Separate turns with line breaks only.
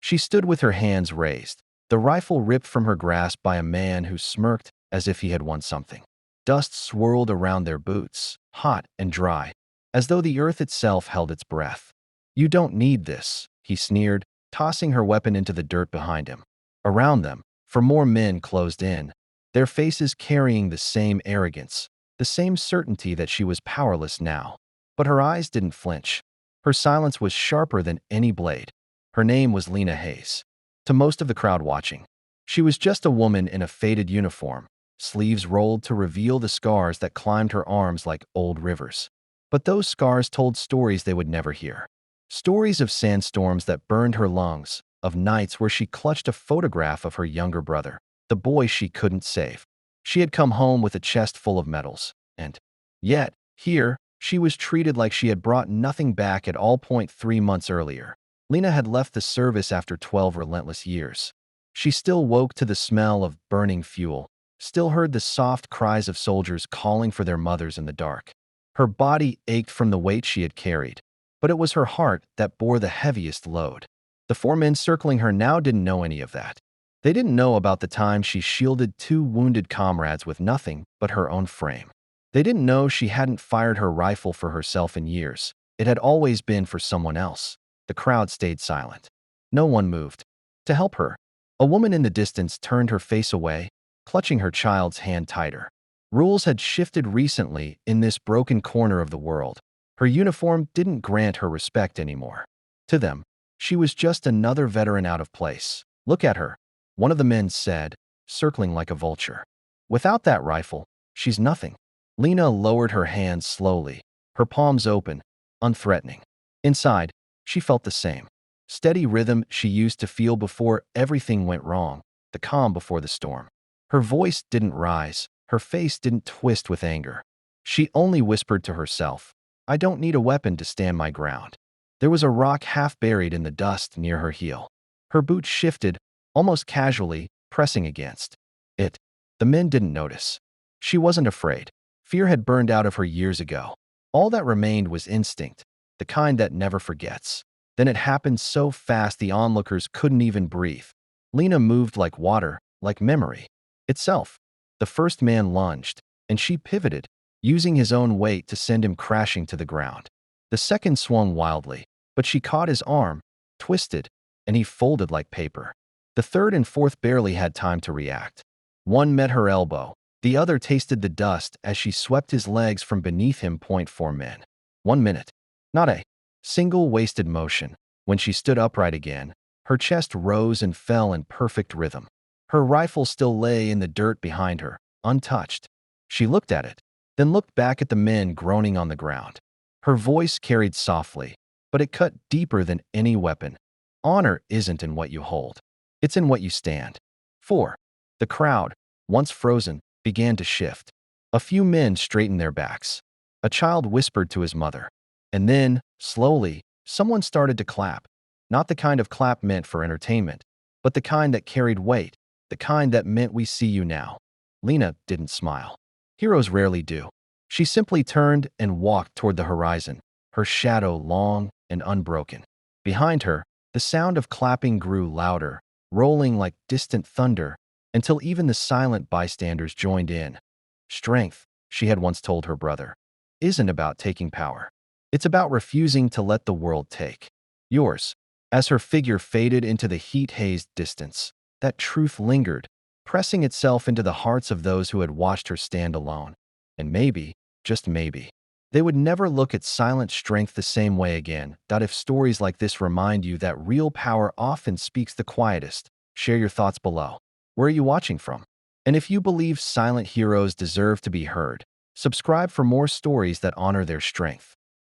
She stood with her hands raised, the rifle ripped from her grasp by a man who smirked as if he had won something. Dust swirled around their boots, hot and dry, as though the earth itself held its breath. "You don't need this," he sneered, tossing her weapon into the dirt behind him. Around them, for more men closed in, their faces carrying the same arrogance, the same certainty that she was powerless now. But her eyes didn't flinch. Her silence was sharper than any blade. Her name was Lena Hayes. To most of the crowd watching, she was just a woman in a faded uniform, sleeves rolled to reveal the scars that climbed her arms like old rivers. But those scars told stories they would never hear. Stories of sandstorms that burned her lungs, of nights where she clutched a photograph of her younger brother, the boy she couldn't save. She had come home with a chest full of medals, and yet, here, she was treated like she had brought nothing back at all. 3 months earlier, Lena had left the service after 12 relentless years. She still woke to the smell of burning fuel, still heard the soft cries of soldiers calling for their mothers in the dark. Her body ached from the weight she had carried, but it was her heart that bore the heaviest load. The 4 men circling her now didn't know any of that. They didn't know about the time she shielded 2 wounded comrades with nothing but her own frame. They didn't know she hadn't fired her rifle for herself in years. It had always been for someone else. The crowd stayed silent. No one moved to help her. A woman in the distance turned her face away, clutching her child's hand tighter. Rules had shifted recently in this broken corner of the world. Her uniform didn't grant her respect anymore. To them, she was just another veteran out of place. "Look at her," one of the men said, circling like a vulture. "Without that rifle, she's nothing." Lena lowered her hands slowly, her palms open, unthreatening. Inside, she felt the same steady rhythm she used to feel before everything went wrong, the calm before the storm. Her voice didn't rise, her face didn't twist with anger. She only whispered to herself, "I don't need a weapon to stand my ground." There was a rock half buried in the dust near her heel. Her boot shifted, almost casually, pressing against it. The men didn't notice. She wasn't afraid. Fear had burned out of her years ago. All that remained was instinct, the kind that never forgets. Then it happened so fast the onlookers couldn't even breathe. Lena moved like water, like memory itself. The first man lunged, and she pivoted, using his own weight to send him crashing to the ground. The second swung wildly, but she caught his arm, twisted, and he folded like paper. The third and fourth barely had time to react. One met her elbow. The other tasted the dust as she swept his legs from beneath him. 4 men. 1 minute. Not a single wasted motion. When she stood upright again, her chest rose and fell in perfect rhythm. Her rifle still lay in the dirt behind her, untouched. She looked at it, then looked back at the men groaning on the ground. Her voice carried softly, but it cut deeper than any weapon. Honor isn't in what you hold. It's in what you stand for. The crowd, once frozen, began to shift. A few men straightened their backs. A child whispered to his mother. And then, slowly, someone started to clap. Not the kind of clap meant for entertainment, but the kind that carried weight, the kind that meant "we see you now." Lena didn't smile. Heroes rarely do. She simply turned and walked toward the horizon, her shadow long and unbroken. Behind her, the sound of clapping grew louder, rolling like distant thunder, until even the silent bystanders joined in. Strength, she had once told her brother, isn't about taking power. It's about refusing to let the world take yours. As her figure faded into the heat-hazed distance, that truth lingered, pressing itself into the hearts of those who had watched her stand alone. And maybe, just maybe, they would never look at silent strength the same way again. If stories like this remind you that real power often speaks the quietest, share your thoughts below. Where are you watching from? And if you believe silent heroes deserve to be heard, subscribe for more stories that honor their strength.